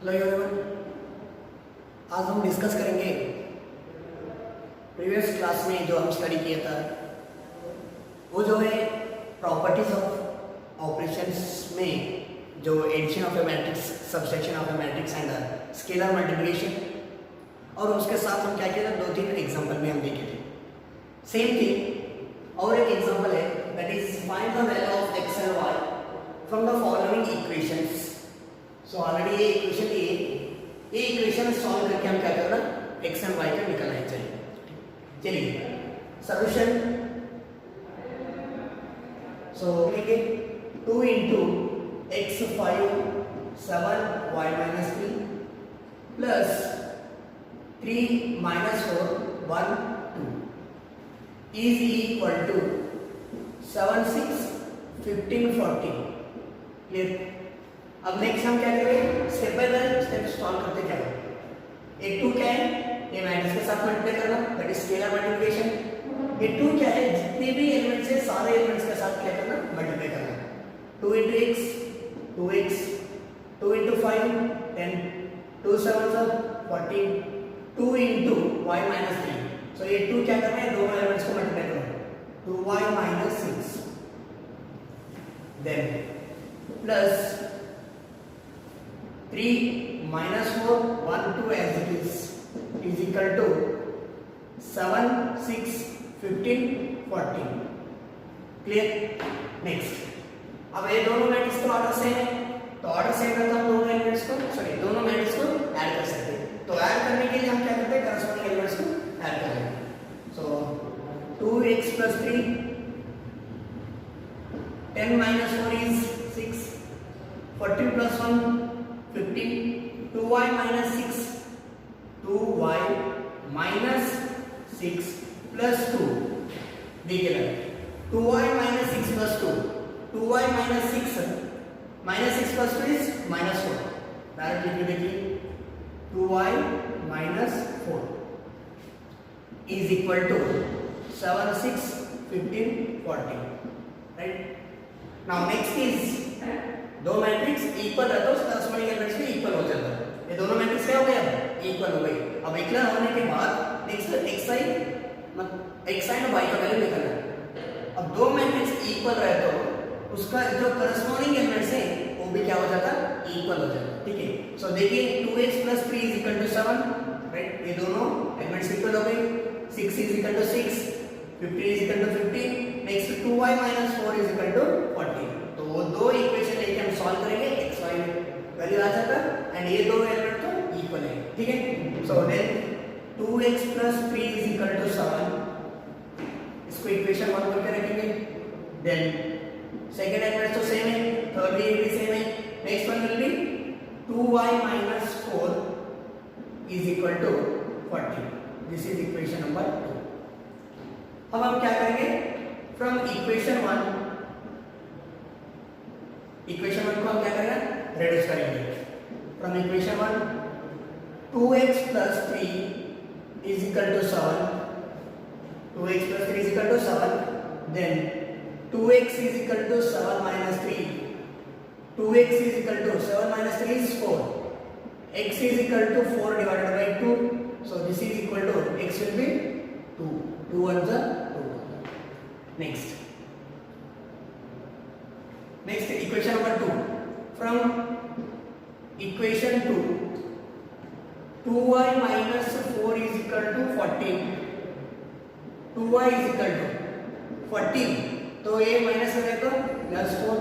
Hello everyone, आज हम discuss करेंगे प्रीवियस क्लास में जो हम स्टडी किया था वो जो है प्रॉपर्टीज ऑफ ऑपरेशंस में जो addition of a matrix, subtraction of a matrix and scalar multiplication, और उसके साथ हम क्या किया था, 2-3 एग्जांपल भी हम देखे थे। सेम थिंग और एक एग्जांपल है, that is find the value of x and y from the following equations. So already ये इक्वेशन ये इक्वेशन सॉल्व करके हम क्या करना, एक्स एंड वाई का निकालना चाहिए। चलिए सॉल्यूशन, सो लिखेंगे 2 into x 5 7 y minus 3 plus 3 minus 4 1 2 is equal to 7 6 15 40। Clear. अब नेक्स्ट हम क्या करेंगे, स्टेप बाय स्टेप सॉल्व करते क्या है। एक 2 क्या है, ये मैट्रिक्स के साथ मल्टीप्लाई करना, दैट इज स्केलर मल्टीप्लिकेशन। ये 2 क्या है, जितने भी एलिमेंट्स है सारे एलिमेंट्स के साथ क्या करना, मल्टीप्लाई करना। 2 into x 2x, 2 into 5 10, 2 7 14, 2 into y minus 3। सो ये 2 क्या करना है, दोनों एलिमेंट्स को मल्टीप्लाई करना, 2y minus 6 then plus 3 minus 4 1 2 as it is equal to 7 6 15 14। Clear. Next, अब ये दोनों मैट्रिक्स का ऑर्डर सेम है, तो ऑर्डर सेम है तो हम दोनों एलिमेंट्स को दोनों मैट्रिक्स को ऐड कर सकते हैं। तो ऐड करने के लिए हम क्या करते हैं, करस्पॉन्डिंग एलिमेंट्स को ऐड कर लेंगे। सो 2x plus 3 10 minus 4 is 6, 14 plus 1 15, 2y minus 6 2y minus 6 plus 2 देखिए 2y minus 6 plus 2 2y minus 6 plus 2 is minus 4। Direct लिख देखिए 2y minus 4 is equal to 7 6 15 40। Right. Now next is, दो matrix equal रहता है, corresponding elements भी equal हो जाता है। ये दोनों मैट्रिक्स क्या हो गए, अब इक्वल हो गई। अब इक्वल होने के बाद नेक्स्ट xi और y का वैल्यू निकालना है। अब दो मैट्रिक्स इक्वल रहे तो उसका जो करस्पॉन्डिंग एलिमेंट्स है वो भी क्या हो जाता है, इक्वल हो जाता है। ठीक है। सो देखिए 2x plus 3 is equal to 7, right. ये दोनों एलिमेंट्स इक्वल हो गए। 6 is equal to 6, 15 is equal to 15, next 2y minus 4 is equal to 40। तो वो दो इक्वेशन लेके हम सॉल्व करेंगे, x y वैल्यू आ जाता है एंड ये दो एलिमेंट तो इक्वल है। ठीक है। So then 2x plus 3 is equal to 7, इसको इक्वेशन 1 करके रखेंगे। देन सेकंड एलिमेंट तो सेम है, थर्ड भी सेम है। Next one will be 2y minus 4 is equal to 40। This is equation number 2। अब हम क्या करेंगे, फ्रॉम इक्वेशन 1 को हम क्या करेंगे, रिड्यूस करेंगे। From equation 1 2x plus 3 is equal to 7, 2x plus 3 is equal to 7, then 2x is equal to 7 minus 3, 2x is equal to 7 minus 3 is 4, x is equal to 4 divided by 2, so this is equal to x will be 2, 2 ones are 2। next equation number 2, from equation 2 2y minus 4 is equal to 14, 2y is equal to 14, तो ये minus हो जाएगा plus 4,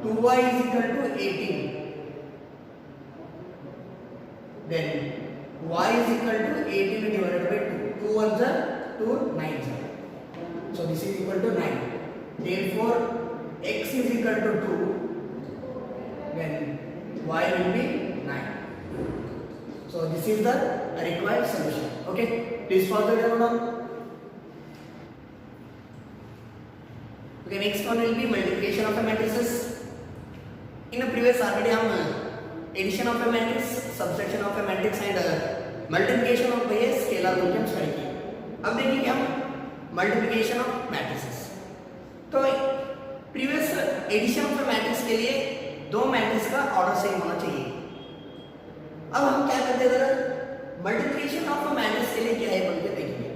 2y is equal to 18, then y is equal to 18 divided by 2, 2 ones are 2 9s are, so this is equal to 9, therefore x is equal to 2, then y will be 9। so this is the required solution। okay, please follow the diagram। okay, next one will be multiplication of a matrices। in the previous already हम addition of a matrix, subtraction of a matrix and multiplication of a scalar को हम study किए। अब देखेंगे हम multiplication of matrices। तो previous addition of matrix के लिए दो मैट्रिक्स का ऑर्डर सेम होना चाहिए। पहले इधर मल्टीप्लिकेशन ऑफ मैट्रिक्स के लिए क्या है बोल के देखेंगे।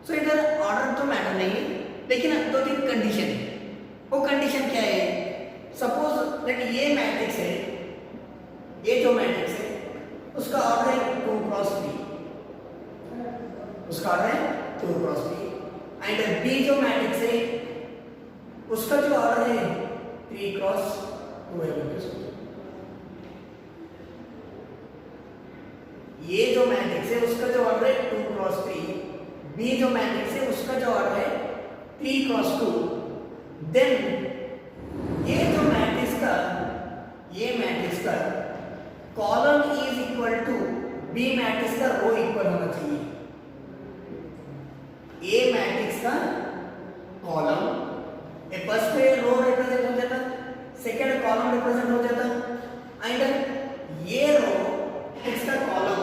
सो इधर ऑर्डर तो मैटर नहीं है, लेकिन दो तीन कंडीशन है। वो कंडीशन क्या है? सपोज दैट ये मैट्रिक्स है, ये जो मैट्रिक्स है उसका ऑर्डर है 2 क्रॉस 3, उसका ऑर्डर है 2 क्रॉस 3 एंड बी जो मैट्रिक्स है उसका जो ऑर्डर है 3 क्रॉस 2 है। ये जो मैट्रिक्स है उसका जो ऑर्डर है 2 क्रॉस 3, बी जो मैट्रिक्स है उसका जो ऑर्डर है 3 क्रॉस 2, देन ये जो मैट्रिक्स का column is equal to B matrix का रो इक्वल होना चाहिए। ए मैट्रिक्स का कॉलम फर्स्ट पे रो रिप्रेजेंट हो जाता, सेकंड कॉलम रिप्रेजेंट हो जाता एंड ये रो मैट्रिक्स का कॉलम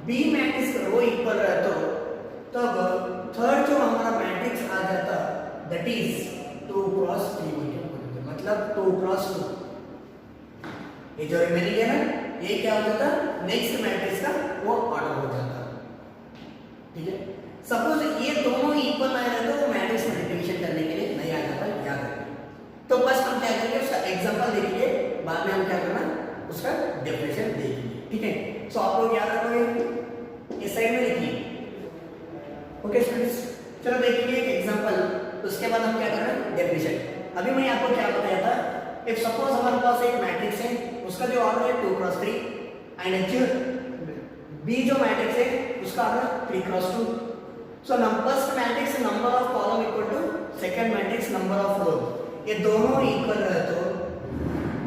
बी मैट्रिक्स का रो इक्वल रहता, तब थर्ड जो हमारा मैट्रिक्स आ जाता दैट इज 2 क्रॉस 3 मतलब 2 क्रॉस 2। ये जो रिमेनिंग है ना, ये क्या हो जाता नेक्स्ट मैट्रिक्स का वो ऑर्डर हो जाता। ठीक है, सपोज ये दोनों इक्वल आए रहते तो मैट्रिक्स मल्टीप्लिकेशन करने के लिए नहीं आ जाता, याद रखिए। तो बस हम क्या करेंगे उसका एग्जांपल देखेंगे, बाद में हम क्या करना उसका डेफिनेशन देखेंगे। ठीक है, सो आप लोग याद रखोगे, इस साइड में लिखिए। ओके स्टूडेंट्स, चलो देखेंगे एक एग्जांपल, उसके बाद हम क्या कर रहे हैं डेफिनेशन। अभी मैं आपको क्या बताया था, इफ सपोज हमारे पास एक मैट्रिक्स है उसका जो ऑर्डर है 2 क्रॉस 3 एंड बी जो मैट्रिक्स है उसका order 3 cross 2। So first matrix number of column equal to second matrix number of row, ये दोनों इक्वल रहे तो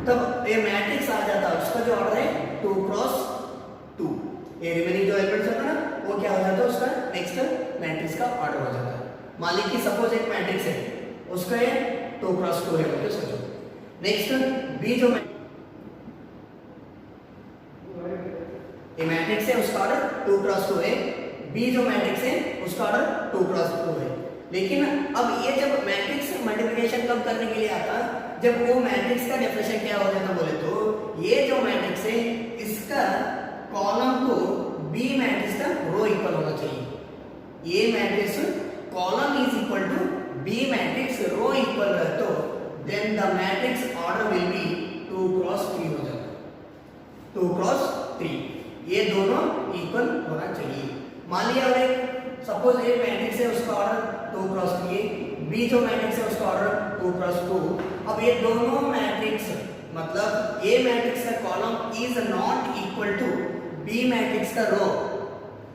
तब ये मैट्रिक्स आ जाता, उसका जो ऑर्डर है 2 क्रॉस 2। ये रिमेनिंग जो एलिमेंट्स होता है ना वो क्या हो जाता है उसका नेक्स्ट मैट्रिक्स का ऑर्डर हो जाता है। मान लीजिए सपोज एक मैट्रिक्स है उसका ये 2 क्रॉस 2 है बोल के सोचो। नेक्स्ट बी जो ये मैट्रिक्स है उसका ऑर्डर 2 क्रॉस 2 है, बी जो मैट्रिक्स है उसका ऑर्डर 2 क्रॉस 2 है। लेकिन अब ये जब मैट्रिक्स मल्टीप्लिकेशन कब करने के लिए आता, जब वो मैट्रिक्स का डेफिनेशन क्या हो जाता बोले तो ये जो मैट्रिक्स है इसका कॉलम को बी मैट्रिक्स का रो इक्वल होना चाहिए। ये matrix column is equal to B matrix row equal रहे तो then the matrix order will be 2 cross 3 हो जाता, 2 क्रॉस 3। ये दोनों इक्वल होना चाहिए। मान लिया एक सपोज ए मैट्रिक्स है उसका ऑर्डर 2 क्रॉस 3 है, बी जो मैट्रिक्स है उसका ऑर्डर 2 क्रॉस 2। अब ये दोनों मैट्रिक्स मतलब ए मैट्रिक्स का column is not equal to B matrix का रो,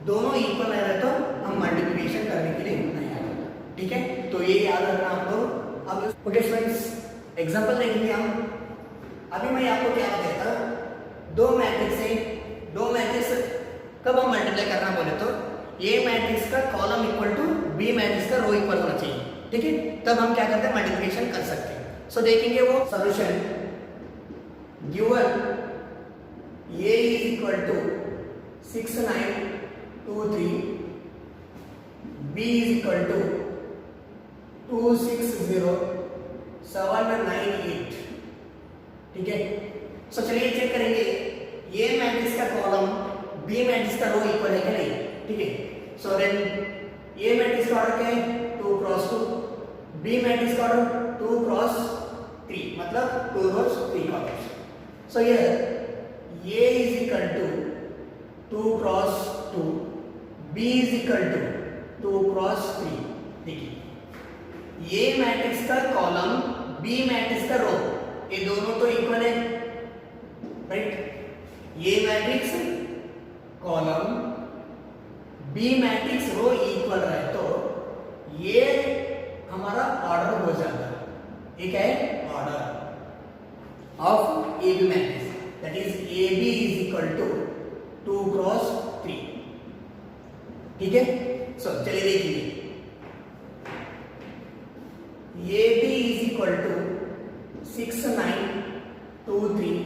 दोनों इक्वल है तो हम मल्टीप्लिकेशन करने के लिए नहीं आएगा। ठीक है, तो ये याद रखना आप लोग। अब ओके स्टूडेंट्स, एग्जांपल देखेंगे हम। अभी मैं आपको क्या बताता, दो मैट्रिक्स है, दो मैट्रिक्स कब हम मल्टीप्लाई करना बोले तो ये मैट्रिक्स का column equal to B matrix का रो इक्वल होना चाहिए। ठीक है, तब हम क्या करते हैं मल्टीप्लिकेशन कर सकते हैं। सो देखेंगे वो solution given a is equal to 6 9 2 3, b is equal to 2 6 0 7 9 8। ठीक है, सो चलिए चेक करेंगे ये मैट्रिक्स का कॉलम बी मैट्रिक्स का रो इक्वल है कि नहीं। ठीक है, सो देन ये मैट्रिक्स का ऑर्डर क्या है 2 क्रॉस 2, बी मैट्रिक्स का ऑर्डर 2 क्रॉस 3 मतलब 2 रोज 3 कॉलम्स। सो ये A is equal to 2 cross 2, B is equal to 2 cross 3। देखिए ये मैट्रिक्स का कॉलम B मैट्रिक्स का रो, ये दोनों तो इक्वल है राइट। ये matrix column B matrix row equal रहे तो ये हमारा ऑर्डर हो जाता है। ये क्या है order of AB matrix, that is AB is equal to 2 cross 3। ठीक है, सो चलिए देखिए AB is equal to 6 9 2 3,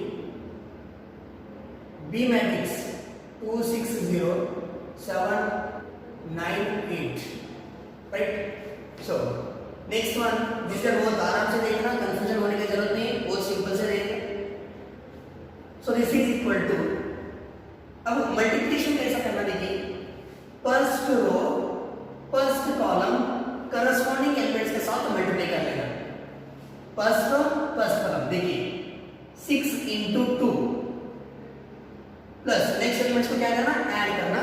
B matrix 2 6 0 7 9 8 right. So next one, जिससे बहुत आराम से देखना, कंफ्यूजन होने की जरूरत नहीं, बहुत सिंपल से देखना। So this is equal to अब मल्टीप्लिकेशन कैसा करना देखिए, first row first column corresponding elements के साथ मल्टीप्लाई कर लेना। फर्स्ट रो फर्स्ट कॉलम देखिए 6 into 2 प्लस नेक्स्ट एलिमेंट्स को क्या करना, ऐड करना,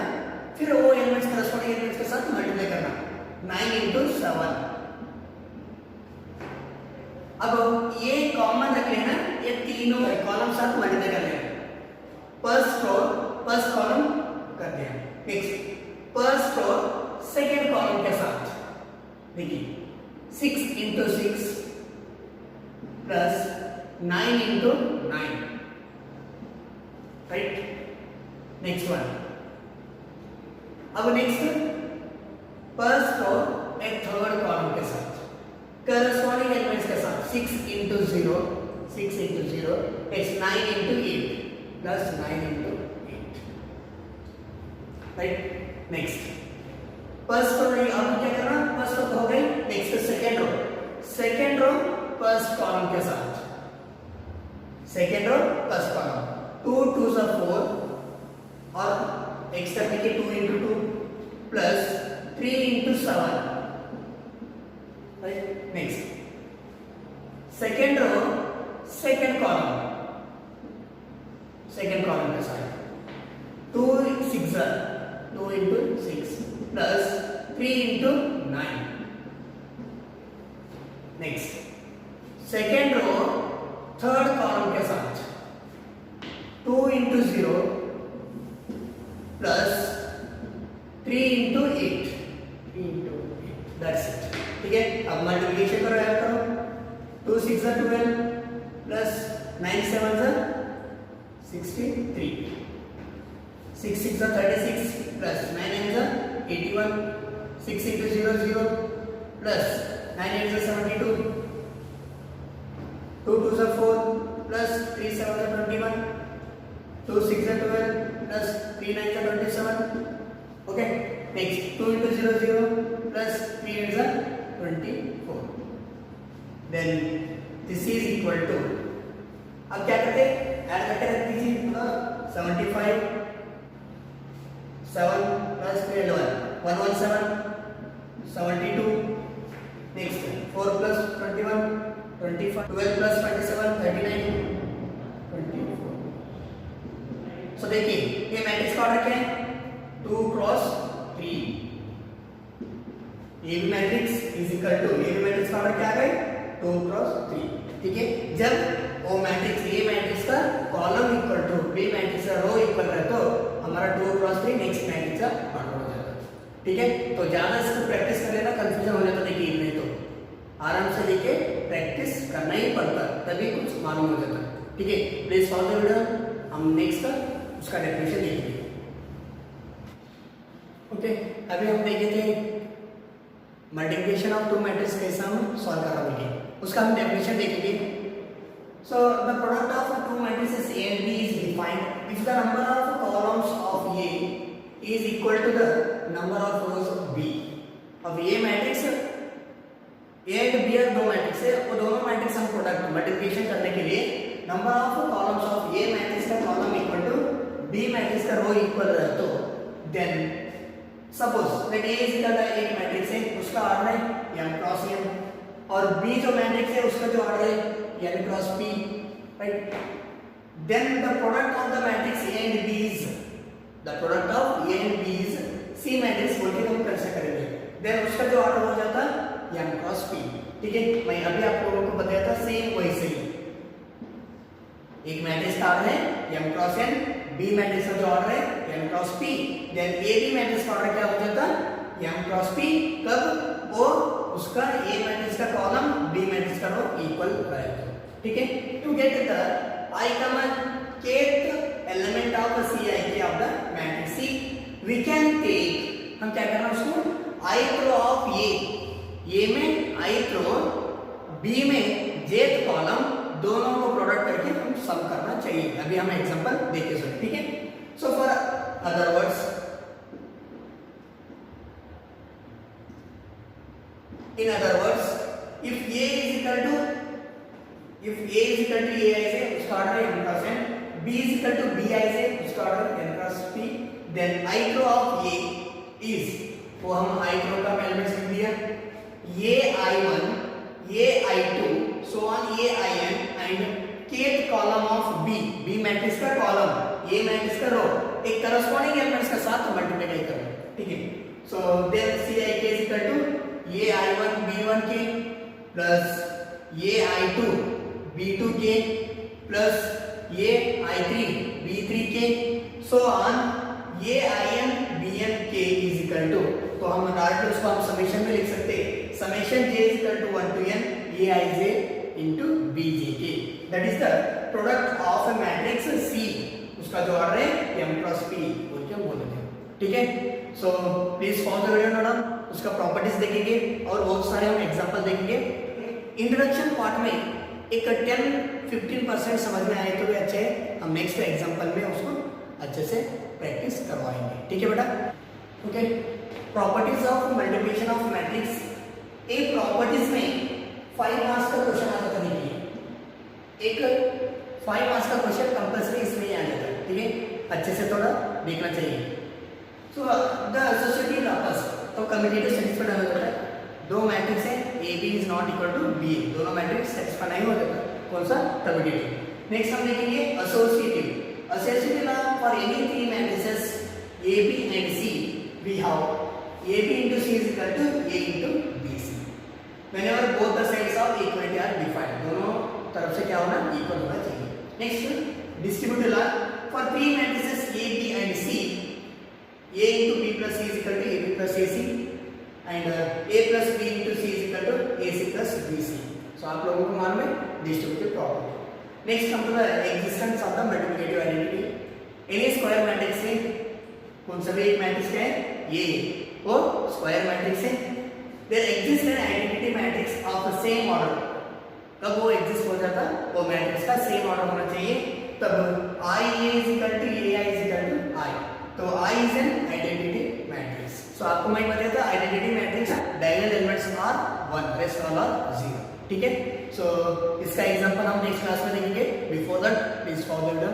फिर वो एलिमेंट्स करस्पॉन्डिंग एलिमेंट्स के साथ मल्टीप्लाई करना। 9 into 7। अब ये कॉमन रख लेना, ये तीनों कॉलम साथ मल्टीप्लाई कर लेना। फर्स्ट रो फर्स्ट कॉलम कर दिया, next first row second column के साथ देखिए 6 into 6 plus 9 into 9, right. Next one, अब नेक्स्ट फर्स्ट रो एक थर्ड कॉलम के साथ करस्पॉन्डिंग एलिमेंट्स के साथ 6 into 0 it's 9 into 8 plus 9 into 8, right. Next first row अब क्या करना, फर्स्ट रो हो गई, next second row first column के साथ, second row first column 2 2s are 4 और एक्स्ट्रा देखिए 2 into 2 plus 3 into 7, right. Next second row second column के साथ 2 6 2 into 6 plus 3 into 9। Next second row third column के साथ 2 into 0 plus 3 into 8 that's it, ठीक है। अब मल्टीप्लिकेशन करो, ऐड करो, 2 6 are 12 plus 9 7 are 63, 6 6 are 36 plus 9 9 are 81, 6 into 0 0 plus 9 8 are 72, 2 2s are 4 plus 3 7 are 21, 2 6 are 12 plus 3 9 are 27, okay. Next 2 into 0 0 plus 3 8 are 24, then this is equal to, अब क्या करते हैं, add करके रख दीजिए 75 7 प्लस 11 117 72, नेक्स्ट 4 प्लस 21 25 12 प्लस 27 39 24। सो देखिए ये matrix का ऑर्डर क्या है, 2 क्रॉस 3। ये भी मैट्रिक्स इज इक्वल टू, ये भी मैट्रिक्स का ऑर्डर क्या है 2 क्रॉस 3, ठीक है। जब वो मैट्रिक्स ए मैट्रिक्स का column equal to B matrix का रो इक्वल रहे तो हमारा 2 क्रॉस 3 नेक्स्ट मैट्रिक्स का ऑर्डर हो जाएगा, ठीक है। तो ज्यादा इसको प्रैक्टिस कर लेना, कंफ्यूजन हो जाता देखिए, नहीं तो आराम से देखिए प्रैक्टिस करना ही पड़ता, तभी कुछ मालूम हो जाता, ठीक है। प्लीज फॉलो द वीडियो, हम नेक्स्ट का उसका डेफिनेशन देखेंगे, ओके। अभी हम देखे थे मल्टीप्लिकेशन ऑफ टू मैट्रिक्स कैसे हम सॉल्व कर रहे हैं, उसका हम डेफिनेशन देखेंगे। So the product of two matrices A and B is defined if the number of columns of A is equal to the number of rows of B। अब ये मैट्रिक्स A and B और दो matrix है, वो दोनों matrix हम product multiplication करने के लिए number of columns of A matrix का column equal to B matrix का रो इक्वल रहे तो then suppose that A is equal to एक मैट्रिक्स है, उसका ऑर्डर है m क्रॉस n, और B जो मैट्रिक्स है उसका जो ऑर्डर है n cross p, right? Then the product of the matrix A and B is the product of A and B is C matrix बोल के हम कैसे करेंगे, then उसका जो ऑर्डर हो जाता m cross p, ठीक है। मैं अभी आप लोगों को बताया था सेम वैसे ही, एक मैट्रिक्स का ऑर्डर है m cross n, B matrix का जो ऑर्डर है m cross p, then A B matrix का ऑर्डर क्या हो जाता m cross p, कब वो उसका A मैट्रिक्स का कॉलम B मैट्रिक्स का रो इक्वल रहेगा, ठीक है। To get the I kth element of the CIK of the matrix C, we can take, हम क्या करना उसको ith रो ऑफ A में ith रो, B में jth कॉलम, दोनों को प्रोडक्ट करके हम सम करना चाहिए। अभी हम एग्जांपल देख के सुने, ठीक है। So for other words, in other words, if A is equal to A is equal to A I से उसका ऑर्डर है n cross n, B is equal to B I से उसका order n cross P, then I cross of A is, तो हम आई क्रॉ का elements लिख दिया, ये I1, ये I2, so on ये In and kth column of B matrix का कॉलम, ए मैट्रिक्स का रो एक करस्पॉन्डिंग एलिमेंट्स के साथ मल्टीप्लाई करें, ठीक है। So then Cik is equal to ये I1 B1 के प्लस ये I2 B2 के प्लस ये I3 B3 के, सो ऑन ये In Bn के इज इक्वल टू, तो हम डायरेक्ट उसको हम समेशन में लिख सकते हैं, summation j is equal to 1 to n aij into bj के, that is the product of a matrix C, उसका जो ऑर्डर है m क्रॉस p बोल के बोलेंगे, ठीक है। So please follow the video note down, उसका प्रॉपर्टीज देखेंगे और बहुत सारे हम एग्जांपल देखेंगे। इंट्रोडक्शन पार्ट में एक 10-15% समझ में आए तो भी अच्छे है, हम नेक्स्ट एग्जांपल में उसको अच्छे से प्रैक्टिस करवाएंगे, ठीक है बेटा। Okay, properties of multiplication of matrix, एक प्रॉपर्टीज में 5 मार्क्स का क्वेश्चन आता था, देखिए एक 5 मार्क्स का क्वेश्चन कंपल्सरी इसमें ही आ जाता है, ठीक है, अच्छे से थोड़ा देखना चाहिए। सो द एसोसिएटिव लॉपस, तो कम्यूटेटिव सेटिस्फाइड हो जाता है, दो मैट्रिक्स है A B is not equal to B, दोनों मैट्रिक्स सेटिस्फाई नहीं हो जाता, कौन सा, कम्यूटेटिव। नेक्स्ट हम देखेंगे associative, associative law for any three matrices A B and C we have AB into C is equal to A into BC whenever both the sides of equality are defined, दोनों तरफ से क्या होना, equal होना चाहिए। Next distributive law for three matrices A B and C, A into B plus C is equal to AB plus AC and A plus B into C is equal to AC plus BC, so आप लोगों को मालूम है distributive property. Next हम to the existence of the multiplicative identity, any square matrix है, कौन सा भी एक मैट्रिक्स है ये और स्क्वायर मैट्रिक्स है, there exist an identity matrix of the same order, कब वो एग्जिस्ट हो जाता, वो मैट्रिक्स का सेम ऑर्डर होना चाहिए, तब I is equal to AI is equal to I, तो I is an identity matrix। सो आपको मैं बताया था identity matrix diagonal elements are 1, rest all are 0, ठीक है। सो इसका एग्जांपल हम नेक्स्ट क्लास में देखेंगे, before that please follow the